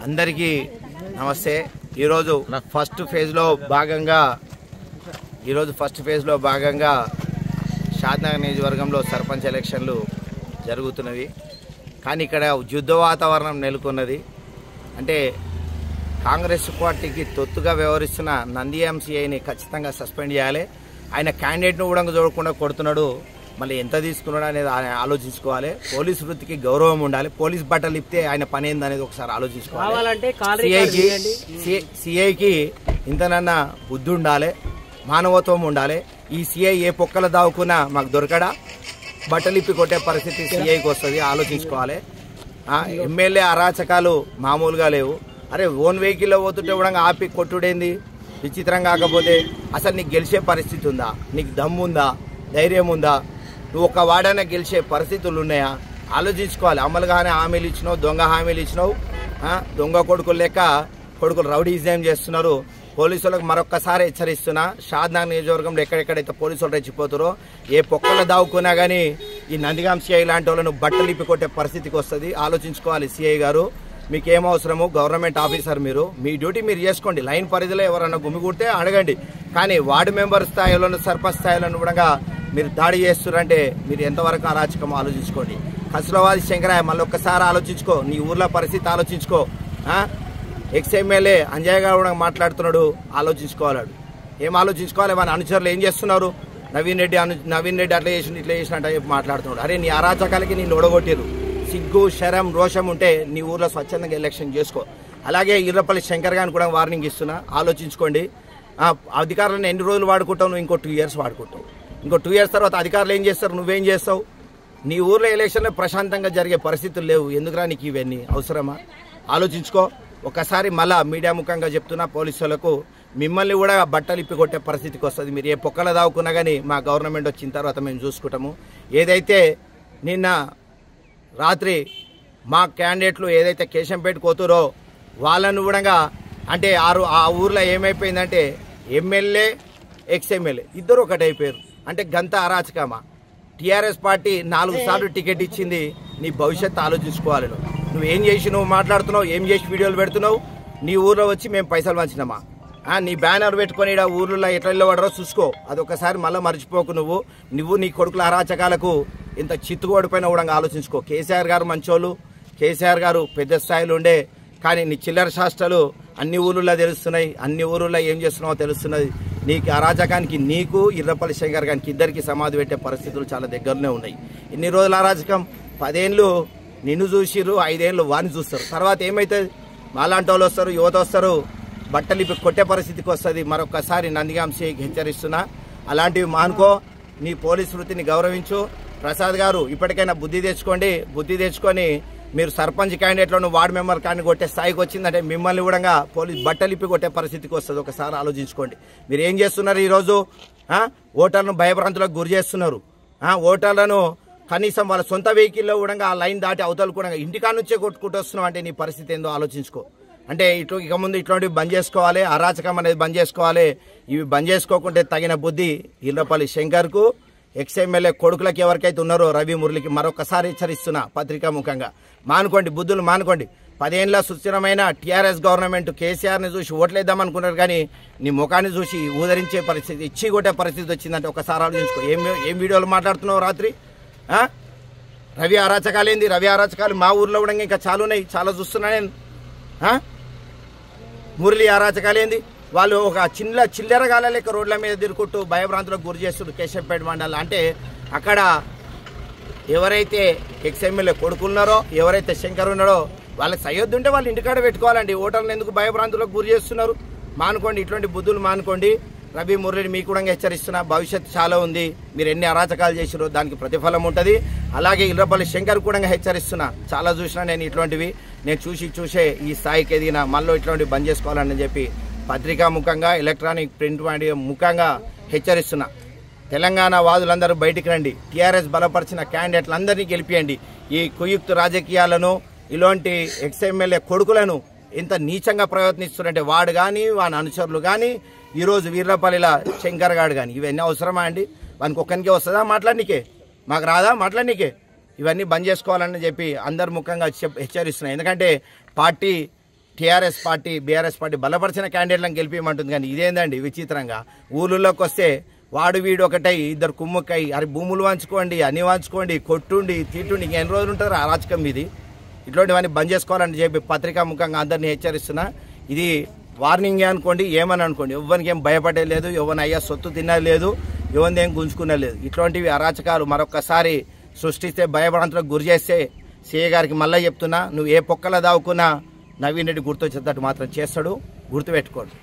అందరికీ నమస్తే. ఈరోజు ఫస్ట్ ఫేజ్లో భాగంగా షాద్నగర్ నియోజకవర్గంలో సర్పంచ్ ఎలక్షన్లు జరుగుతున్నవి. కానీ ఇక్కడ యుద్ధ వాతావరణం నెలకొన్నది. అంటే కాంగ్రెస్ పార్టీకి తొత్తుగా వ్యవహరిస్తున్న నంది ఎంసీఐని ఖచ్చితంగా సస్పెండ్ చేయాలి. ఆయన క్యాండిడేట్ను కూడా చూడకుండా కొడుతున్నాడు. మళ్ళీ ఎంత తీసుకున్నాడు అనేది ఆలోచించుకోవాలి. పోలీస్ వృత్తికి గౌరవం ఉండాలి. పోలీస్ బట్టలు ఇప్పితే ఆయన పని ఏందనేది ఒకసారి ఆలోచించుకోవాలి. సిఐకి ఇంతనన్నా బుద్ధి ఉండాలి, మానవత్వం ఉండాలి. ఈ సిఐ ఏ పొక్కల దావుకున్నా మాకు దొరకడా బట్టలు ఇప్పి కొట్టే పరిస్థితి సిఐకి వస్తుంది. ఆలోచించుకోవాలి. ఎమ్మెల్యే అరాచకాలు మామూలుగా లేవు. అరే ఓన్ వెహికల్లో పోతుంటే కూడా ఆపి కొట్టుడేంది విచిత్రం. కాకపోతే అసలు నీకు గెలిచే పరిస్థితి ఉందా? నీకు దమ్ము ఉందా? ధైర్యం ఉందా? నువ్వు ఒక వాడైనా గెలిచే పరిస్థితులు ఉన్నాయా? ఆలోచించుకోవాలి. అమలుగానే హామీలు ఇచ్చినావు, దొంగ హామీలు ఇచ్చినావు. దొంగ కొడుకులు లెక్క కొడుకులు రౌడీజం చేస్తున్నారు. పోలీసులకు మరొక్కసారి హెచ్చరిస్తున్నా, షాద్నగర్ నియోజకవర్గంలో ఎక్కడెక్కడైతే పోలీసులు రెచ్చిపోతారో ఏ పొక్కలు దావుకున్నా కానీ ఈ నందిగాం సిఐ లాంటి వాళ్ళను బట్టలు ఇప్పి కొట్టే పరిస్థితికి వస్తుంది. ఆలోచించుకోవాలి. సిఐ గారు మీకేం అవసరము? గవర్నమెంట్ ఆఫీసర్ మీరు, మీ డ్యూటీ మీరు చేసుకోండి. లైన్ పరిధిలో ఎవరన్నా గుమిగూడితే అడగండి. కానీ వార్డు మెంబర్ స్థాయిలోనూ సర్పంచ్ స్థాయిలోనూ కూడా మీరు దాడి చేస్తున్నారంటే మీరు ఎంతవరకు అరాచకం ఆలోచించుకోండి. కసులవాది శంకరాయ మళ్ళీ ఒక్కసారి ఆలోచించుకో. నీ ఊర్లో పరిస్థితి ఆలోచించుకో. ఎక్స్ఎమ్మెల్యే అంజయ్ గారు కూడా మాట్లాడుతున్నాడు. ఆలోచించుకోవాలాడు. ఏం ఆలోచించుకోవాలి? మన అనుచరులు ఏం చేస్తున్నారు? నవీన్ రెడ్డి అట్లా చేసి ఇట్లా చేసినట్టు చెప్పి మాట్లాడుతున్నాడు. అరే నీ అరాచకాలకి నేను ఓడగొట్టిరు. సిగ్గు శరం రోషం ఉంటే నీ ఊర్లో స్వచ్ఛందంగా ఎలక్షన్ చేసుకో. అలాగే ఇర్రపల్లి శంకర్ గారిని కూడా వార్నింగ్ ఇస్తున్నా, ఆలోచించుకోండి. అధికారులను ఎన్ని రోజులు వాడుకుంటావు? నువ్వు ఇంకో 2 years వాడుకుంటావు. ఇంకో 2 years తర్వాత అధికారులు ఏం చేస్తారు? నువ్వేం చేస్తావు? నీ ఊర్లో ఎలక్షన్లో ప్రశాంతంగా జరిగే పరిస్థితులు లేవు. ఎందుకురా నీకు ఇవన్నీ అవసరమా? ఆలోచించుకో. ఒకసారి మళ్ళా మీడియా ముఖంగా చెప్తున్నా, పోలీసులకు మిమ్మల్ని కూడా బట్టలు ఇప్పి కొట్టే పరిస్థితికి వస్తుంది. మీరు ఏ పొక్కల దావుకున్నా కానీ మా గవర్నమెంట్ వచ్చిన తర్వాత మేము చూసుకుంటాము. ఏదైతే నిన్న రాత్రి మా క్యాండిడేట్లు ఏదైతే కేశంపేట కోతురో వాళ్ళను కూడా అంటే ఆ ఊర్లో ఏమైపోయిందంటే ఎమ్మెల్యే ఎక్స్ఎమ్మెల్యే ఇద్దరు ఒకటైపోయారు. అంటే గంత అరాచకమా? టీఆర్ఎస్ పార్టీ 4 సార్లు టికెట్ ఇచ్చింది. నీ భవిష్యత్తు ఆలోచించుకోవాలి. నువ్వేం చేసి నువ్వు మాట్లాడుతున్నావు, ఏం చేసి వీడియోలు పెడుతున్నావు? నీ ఊర్లో వచ్చి మేము పైసలు పంచినామా? నీ బ్యానర్ పెట్టుకొని ఊర్లో ఎట్లా పడరో చూసుకో. అదొకసారి మళ్ళీ మర్చిపోకు. నువ్వు నీ కొడుకుల అరాచకాలకు ఇంత చిత్తుకోడిపోయినా కూడా ఆలోచించుకో. కేసీఆర్ గారు మంచోళ్ళు, కేసీఆర్ గారు పెద్ద స్థాయిలో ఉండే. కానీ నీ చిల్లర శాస్త్రాలు అన్ని ఊళ్ళల్లో తెలుస్తున్నాయి. అన్ని ఊళ్ళల్లో ఏం చేస్తున్నావో తెలుస్తున్నది. నీకు అరాచకానికి నీకు ఇర్రపల్లి శంకర్ గారికి ఇద్దరికి సమాధి పెట్టే పరిస్థితులు చాలా దగ్గరనే ఉన్నాయి. ఇన్ని రోజుల అరాచకం 10 ఏళ్ళు నిన్ను చూసిర్రు, 5 ఏళ్ళు వారిని చూస్తారు. తర్వాత ఏమవుతుంది? మాలాంటి వాళ్ళు వస్తారు, యువత వస్తారు, బట్టలు ఇప్పి కొట్టే పరిస్థితికి వస్తుంది. మరొకసారి నందిగాం సిఐకి హెచ్చరిస్తున్నా, అలాంటివి మానుకో. నీ పోలీస్ వృత్తిని గౌరవించు. ప్రసాద్ గారు ఇప్పటికైనా బుద్ధి తెచ్చుకొని మీరు సర్పంచ్ క్యాండిడేట్లను వార్డు మెంబర్ క్యాండిడేట్ కొట్టే స్థాయికి వచ్చిందంటే మిమ్మల్ని కూడా పోలీస్ బట్టలు ఇప్పి కొట్టే పరిస్థితికి వస్తుంది. ఒకసారి ఆలోచించుకోండి. మీరు ఏం చేస్తున్నారు? ఈరోజు ఓటర్లను భయభ్రాంతులకు గురి చేస్తున్నారు. ఓటర్లను కనీసం వాళ్ళ సొంత వెహికల్లో కూడా ఆ లైన్ దాటి అవతలు కూడా ఇంటికా నుంచే కొట్టుకుంటూ వస్తున్నాం అంటే నీ పరిస్థితి ఏందో ఆలోచించుకో. అంటే ఇక ముందు ఇట్లాంటివి బంద్ చేసుకోవాలి. అరాచకం అనేది బంద్ చేసుకోవాలి. ఇవి బంద్ చేసుకోకుంటే తగిన బుద్ధి ఇర్రపల్లి శంకర్కు, ఎక్స్ఎమ్మెల్యే కొడుకులకి ఎవరికైతే ఉన్నారో రవి మురళికి మరొకసారి హెచ్చరిస్తున్నా పత్రికా ముఖంగా. మానుకోండి, బుద్ధులు మానుకోండి. 10 ఏళ్ళ సుస్థిరమైన టీఆర్ఎస్ గవర్నమెంట్ కేసీఆర్ని చూసి ఓట్లేద్దామనుకున్నారు. కానీ నీ ముఖాన్ని చూసి ఊదరించే పరిస్థితి, ఇచ్చి కొట్టే పరిస్థితి వచ్చిందంటే ఒకసారి ఆలోచించుకో. ఏం వీడియోలు మాట్లాడుతున్నావు రాత్రి? రవి అరాచకాలేంది? రవి అరాచకాలు మా ఊర్లో కూడా ఇంకా చాలా ఉన్నాయి, చాలా చూస్తున్నా నేను. మురళి అరాచకాలేంది? వాళ్ళు ఒక చిల్లర గాల లెక్క రోడ్ల మీద తిరుగుకుంటూ భయభ్రాంతులకు గురి చేస్తున్నారు కేశంపేట మండలం. అంటే అక్కడ ఎవరైతే ఎక్స్ఎమ్మెల్యే కొడుకున్నారో, ఎవరైతే శంకర్ ఉన్నారో వాళ్ళకి సయ్యొద్దు ఉంటే వాళ్ళు ఇంటికాడ పెట్టుకోవాలండి. ఓటర్లను ఎందుకు భయభ్రాంతులకు గురి చేస్తున్నారు? మానుకోండి, ఇటువంటి బుద్ధులు మానుకోండి. రవి మురళిని మీకు కూడా హెచ్చరిస్తున్నా, భవిష్యత్తు చాలా ఉంది. మీరు ఎన్ని అరాచకాలు చేసిరో దానికి ప్రతిఫలం ఉంటుంది. అలాగే ఇర్రపల్లి శంకర్ కూడా హెచ్చరిస్తున్నా, చాలా చూసినా నేను ఇటువంటివి. నేను చూసే ఈ స్థాయికి ఎదిగిన మళ్ళీ ఇటువంటివి బంద్ చేసుకోవాలని చెప్పి పత్రికా ముఖంగా, ఎలక్ట్రానిక్ ప్రింట్ మీడియా ముఖంగా హెచ్చరిస్తున్నా. తెలంగాణ వాదులందరూ బయటికి రండి. టీఆర్ఎస్ బలపరిచిన క్యాండిడేట్లందరినీ గెలిపియండి. ఈ కుయుక్త రాజకీయాలను, ఇలాంటి ఎక్స్ఎమ్మెల్యే కొడుకులను ఎంత నీచంగా ప్రయత్నిస్తున్నారంటే వాడు కానీ వాని అనుచరులు కానీ, ఈరోజు వీర్లపల్లిల శంకర్ గారు కానీ, ఇవన్నీ అవసరమా అండి? వానికి ఒక్కనికే వస్తుందా మాట్లాడనీకే? మాకు రాదా మాట్లాడనీకే? ఇవన్నీ బంద్ చేసుకోవాలని చెప్పి అందరి ముఖంగా హెచ్చరిస్తున్నాయి. ఎందుకంటే party TRS party BRS party బలపరిచిన క్యాండిడేట్లను గెలిపించమంటుంది. కానీ ఇదేందండి విచిత్రంగా, ఊళ్ళలోకి వస్తే వాడు వీడు ఒకటై ఇద్దరు కుమ్ముకై అరే భూములు వంచుకోండి, అన్ని వంచుకోండి, కొట్టుండి తిట్టుండి, ఇంక ఎన్ని రోజులు ఉంటారు అరాచకం ఇది. ఇట్లాంటివన్నీ బంద్ చేసుకోవాలని చెప్పి పత్రికా ముఖంగా అందరినీ హెచ్చరిస్తున్నా. ఇది వార్నింగ్ అనుకోండి, ఏమని అనుకోండి, ఎవరికి ఏం భయపడే లేదు, ఎవరిని అయ్యా సొత్తు తిన్నది లేదు, ఎవరిని ఏం గుంజుకునే లేదు. ఇట్లాంటివి అరాచకాలు మరొకసారి సృష్టిస్తే భయభ్రాంతులకు గురి చేస్తే సీఏ గారికి మళ్ళీ చెప్తున్నా, నువ్వు ఏ పొక్కల దావుకున్నా నవీన్ రెడ్డి గుర్తొచ్చేటట్టు మాత్రం చేస్తాడు, గుర్తుపెట్టుకోండి.